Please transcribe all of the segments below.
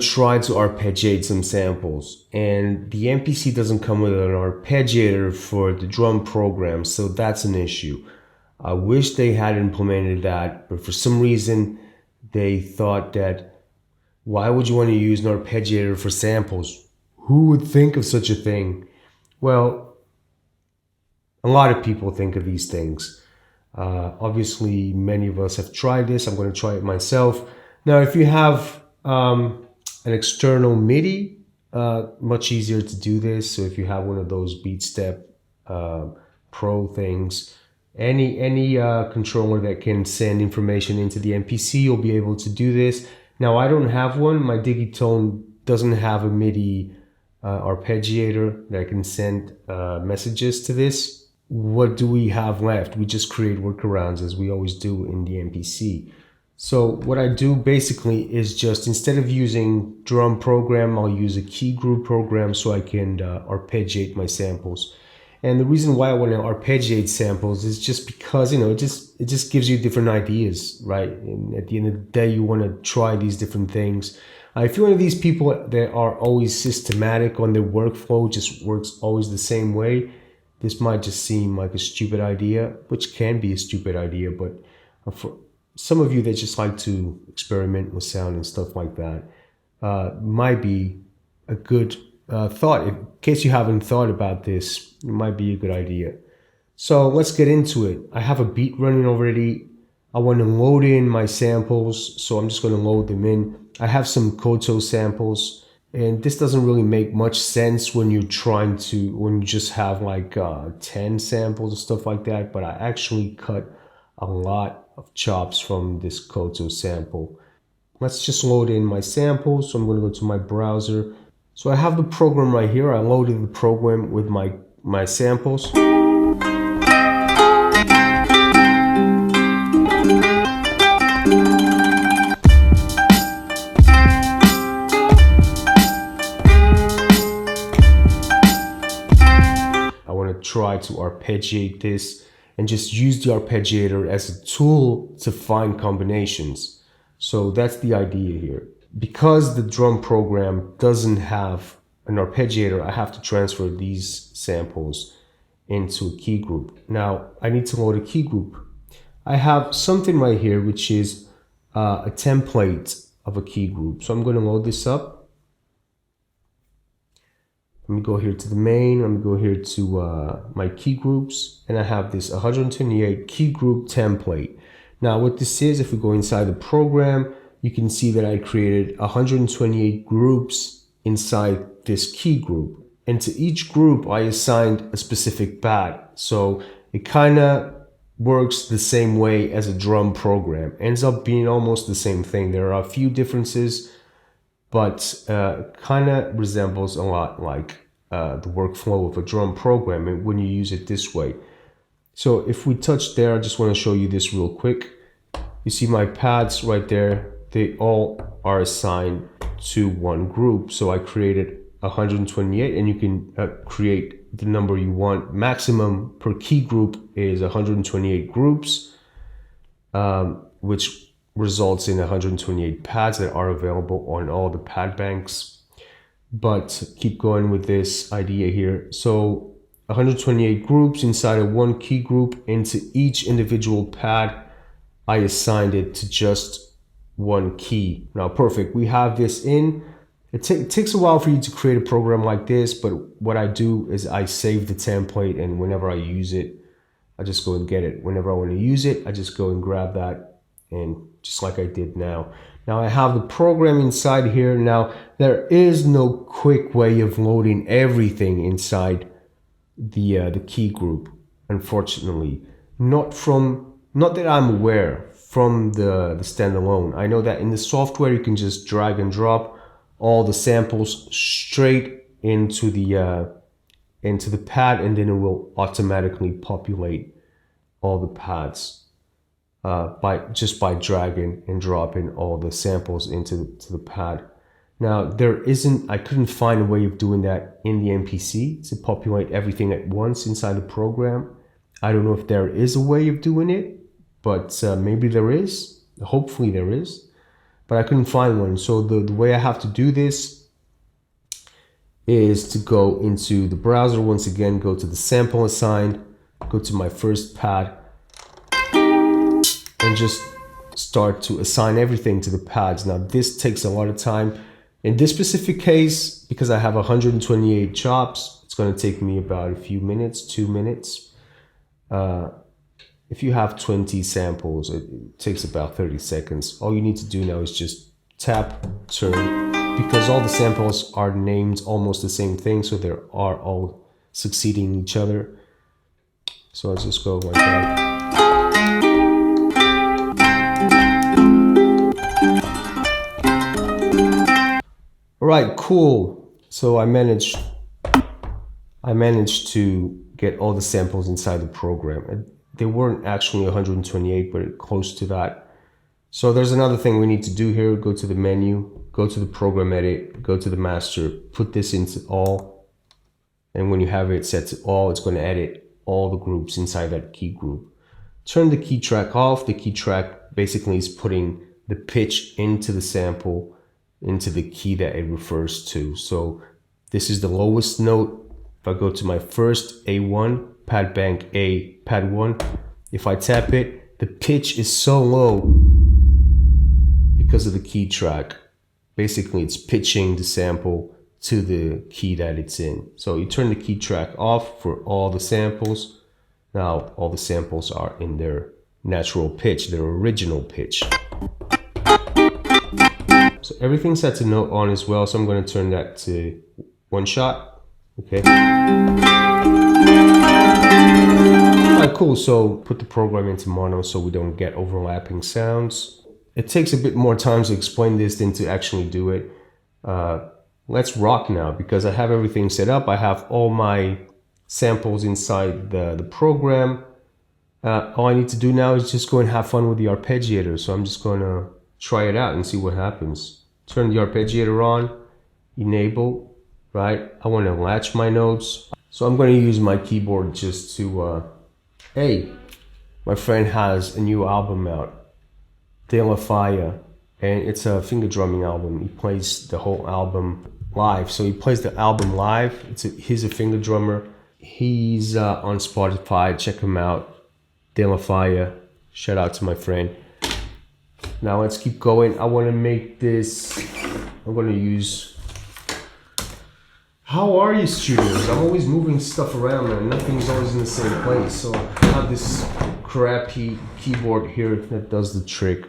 try to arpeggiate some samples, and the MPC doesn't come with an arpeggiator for the drum program, so that's an issue. I wish they had implemented that, but for some reason they thought that, why would you want to use an arpeggiator for samples? Who would think of such a thing? Well, a lot of people think of these things. Obviously, many of us have tried this. I'm going to try it myself. Now, if you have an external MIDI, much easier to do this. So if you have one of those BeatStep Pro things, any controller that can send information into the MPC, you'll be able to do this. Now, I don't have one. My Digitone doesn't have a MIDI arpeggiator that can send messages to this. What do we have left? We just create workarounds, as we always do in the MPC. So what I do basically is just, instead of using drum program, I'll use a key group program so I can arpeggiate my samples. And the reason why I want to arpeggiate samples is just because, it just gives you different ideas, right? And at the end of the day, you want to try these different things. If you're one of these people that are always systematic on their workflow, just works always the same way, this might just seem like a stupid idea, which can be a stupid idea, but for some of you that just like to experiment with sound and stuff like that, might be a good thought. In case you haven't thought about this, it might be a good idea. So let's get into it. I have a beat running already. I want to load in my samples, so I'm just going to load them in. I have some Koto samples, and this doesn't really make much sense when you just have like 10 samples or stuff like that, but I actually cut a lot of chops from this Koto sample. Let's just load in my samples. So I'm going to go to my browser. So I have the program right here. I loaded the program with my samples. Try to arpeggiate this and just use the arpeggiator as a tool to find combinations. So that's the idea here. Because the drum program doesn't have an arpeggiator, I have to transfer these samples into a key group. Now I need to load a key group. I have something right here which is a template of a key group. So I'm going to load this up. Let me go here to the main. Let me go here to my key groups, and I have this 128 key group template. Now what this is, if we go inside the program, you can see that I created 128 groups inside this key group, and to each group I assigned a specific pad. So it kind of works the same way as a drum program. Ends up being almost the same thing. There are a few differences, but kind of resembles a lot like the workflow of a drum program when you use it this way. So if we touch there, I just want to show you this real quick. You see my pads right there, they all are assigned to one group. So I created 128, and you can create the number you want. Maximum per key group is 128 groups, which results in 128 pads that are available on all the pad banks. But keep going with this idea here. So 128 groups inside of one key group. Into each individual pad, I assigned it to just one key. Now, perfect. We have this in. It takes a while for you to create a program like this, but what I do is I save the template, and whenever I use it, I just go and get it. Whenever I want to use it, I just go and grab that, and just like I did now. Now I have the program inside here. Now there is no quick way of loading everything inside the key group, unfortunately. Not that I'm aware from the standalone. I know that in the software you can just drag and drop all the samples straight into the pad, and then it will automatically populate all the pads. By dragging and dropping all the samples into the pad. Now I couldn't find a way of doing that in the MPC to populate everything at once inside the program. I don't know if there is a way of doing it, but maybe there is. Hopefully there is. but I couldn't find one. So the way I have to do this is to go into the browser once again, go to the sample assigned, go to my first pad, and just start to assign everything to the pads. Now this takes a lot of time. In this specific case, because I have 128 chops, it's going to take me about a few minutes, 2 minutes. If you have 20 samples, it takes about 30 seconds. All you need to do now is just tap, turn, because all the samples are named almost the same thing, so they are all succeeding each other. So let's just go like that. All right, cool. So I managed to get all the samples inside the program. They weren't actually 128, but close to that. So there's another thing we need to do here. Go to the menu, go to the program edit, go to the master, put this into all. And when you have it set to all, it's going to edit all the groups inside that key group. Turn the key track off. The key track basically is putting the pitch into the sample, into the key that it refers to. So this is the lowest note. If I go to my first A1, pad bank A, pad 1, if I tap it, the pitch is so low because of the key track. Basically, it's pitching the sample to the key that it's in. So you turn the key track off for all the samples. Now all the samples are in their natural pitch, their original pitch. So everything's set to note on as well. So I'm going to turn that to 1 shot. Okay. Alright, cool. So put the program into mono so we don't get overlapping sounds. It takes a bit more time to explain this than to actually do it. Let's rock now, because I have everything set up. I have all my samples inside the program. All I need to do now is just go and have fun with the arpeggiator. So I'm just going to try it out and see what happens. Turn the arpeggiator on, enable, right? I want to latch my notes. So I'm going to use my keyboard just to, hey, my friend has a new album out, De La Faya, and it's a finger drumming album. He plays the whole album live. So he plays the album live. He's a finger drummer. He's on Spotify. Check him out. De La Faya. Shout out to my friend. Now let's keep going. I want to make this, I'm going to use, how are you studios? I'm always moving stuff around, man. Nothing's always in the same place. So I have this crappy keyboard here that does the trick.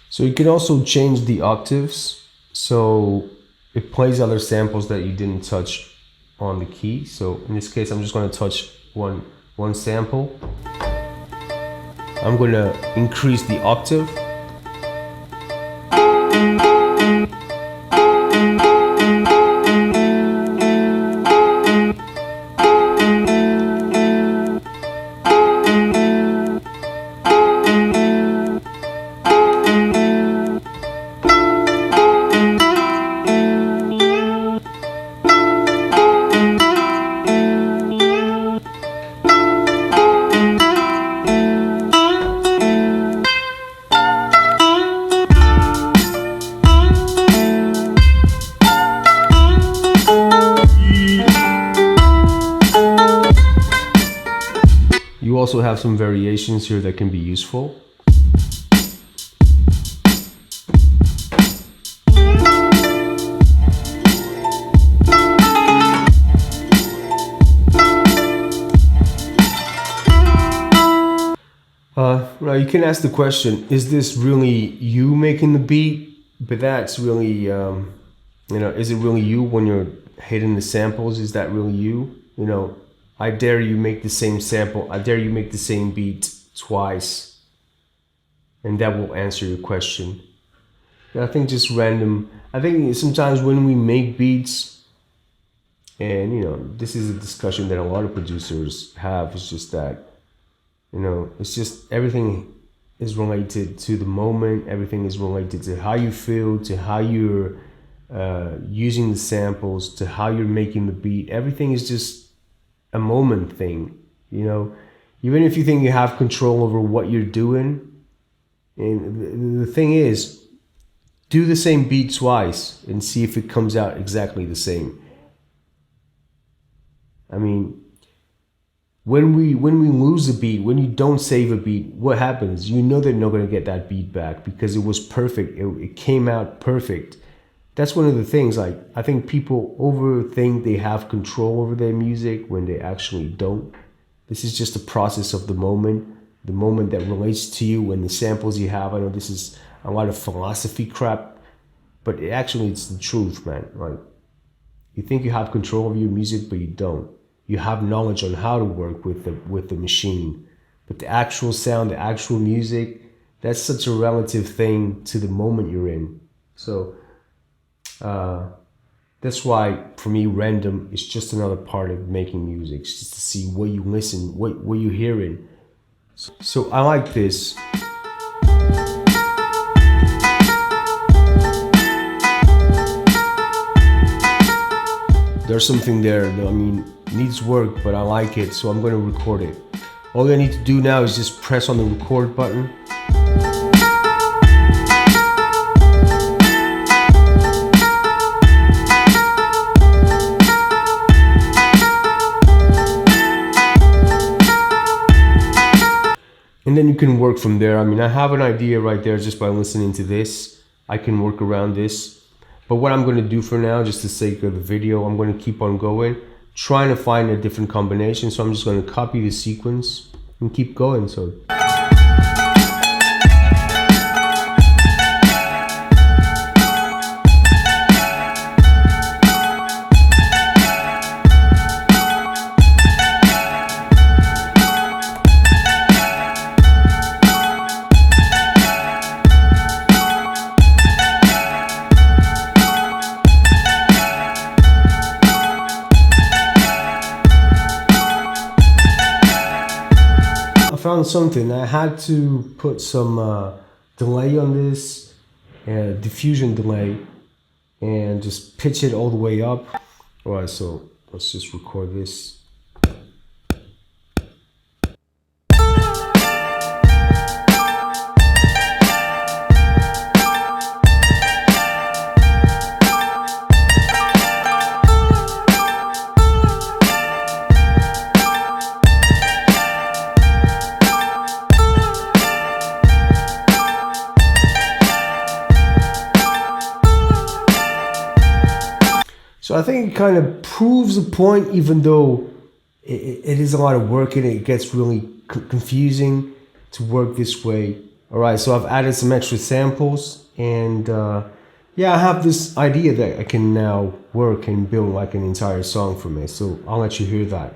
So you can also change the octaves, so it plays other samples that you didn't touch on the key. So in this case, I'm just going to touch one sample. I'm going to increase the octave. You also have some variations here that can be useful. Now you can ask the question, is this really you making the beat? But that's really, you know, is it really you when you're hitting the samples? Is that really you? You know, I dare you make the same sample. I dare you make the same beat twice. And that will answer your question. I think just random. I think sometimes when we make beats, and you know, this is a discussion that a lot of producers have, it's just that, you know, it's just everything is related to the moment. Everything is related to how you feel, to how you're using the samples, to how you're making the beat. Everything is just a moment thing, you know. Even if you think you have control over what you're doing, and the thing is, do the same beat twice and see if it comes out exactly the same. I mean, when we lose a beat, when you don't save a beat, what happens? You know they're not going to get that beat back because it was perfect. It came out perfect. That's one of the things. Like, I think people overthink they have control over their music when they actually don't. This is just a process of the moment that relates to you and the samples you have. I know this is a lot of philosophy crap, but it's the truth, man. Like, you think you have control over your music, but you don't. You have knowledge on how to work with the machine, but the actual sound, the actual music, that's such a relative thing to the moment you're in. So that's why for me, random is just another part of making music. It's just to see what you listen, what you're hearing. So I like this. There's something there that, I mean, needs work, but I like it, so I'm going to record it. All I need to do now is just press on the record button. And then you can work from there. I mean, I have an idea right there just by listening to this. I can work around this. But what I'm going to do for now, just for the sake of the video, I'm going to keep on going, trying to find a different combination. So I'm just going to copy the sequence and keep going. So found something. I had to put some delay on this, diffusion delay, and just pitch it all the way up. All right, so let's just record this. So I think it kind of proves a point, even though it is a lot of work and it gets really confusing to work this way. All right, so I've added some extra samples, and yeah, I have this idea that I can now work and build like an entire song from it. So I'll let you hear that.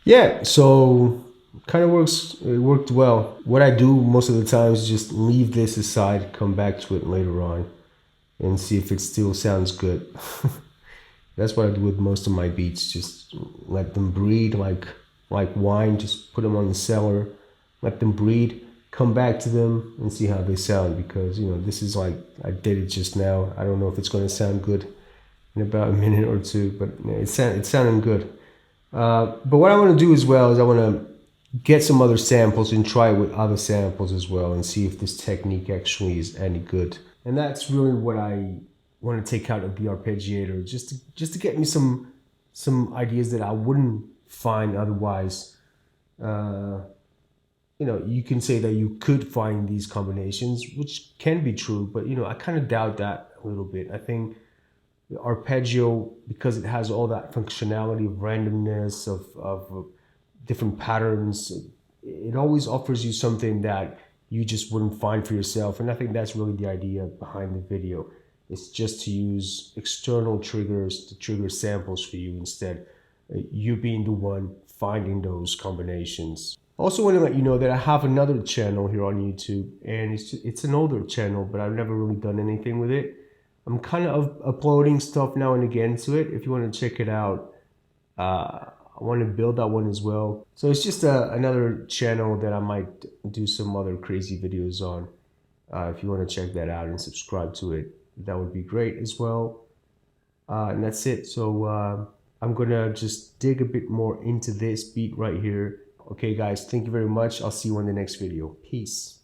Yeah, so kind of works. It worked well. What I do most of the time is just leave this aside, come back to it later on, and see if it still sounds good. That's what I do with most of my beats. Just let them breed, like wine. Just put them on the cellar, let them breed. Come back to them and see how they sound. Because this is like I did it just now. I don't know if it's going to sound good in about a minute or two, but it's sounding good. But what I want to do as well is I want to get some other samples and try it with other samples as well and see if this technique actually is any good. And that's really what I want to take out of the arpeggiator, just to get me some ideas that I wouldn't find otherwise. you can say that you could find these combinations, which can be true, but I kind of doubt that a little bit. I think the arpeggio, because it has all that functionality of randomness, of different patterns, it always offers you something that you just wouldn't find for yourself. And I think that's really the idea behind the video. It's just to use external triggers to trigger samples for you instead, you being the one finding those combinations. I also want to let you know that I have another channel here on YouTube, and it's an older channel, but I've never really done anything with it. I'm kind of uploading stuff now and again to it. If you want to check it out, I want to build that one as well. So it's just another channel that I might do some other crazy videos on. If you want to check that out and subscribe to it, that would be great as well. And that's it. So I'm gonna just dig a bit more into this beat right here. Okay guys, thank you very much. I'll see you on the next video. Peace.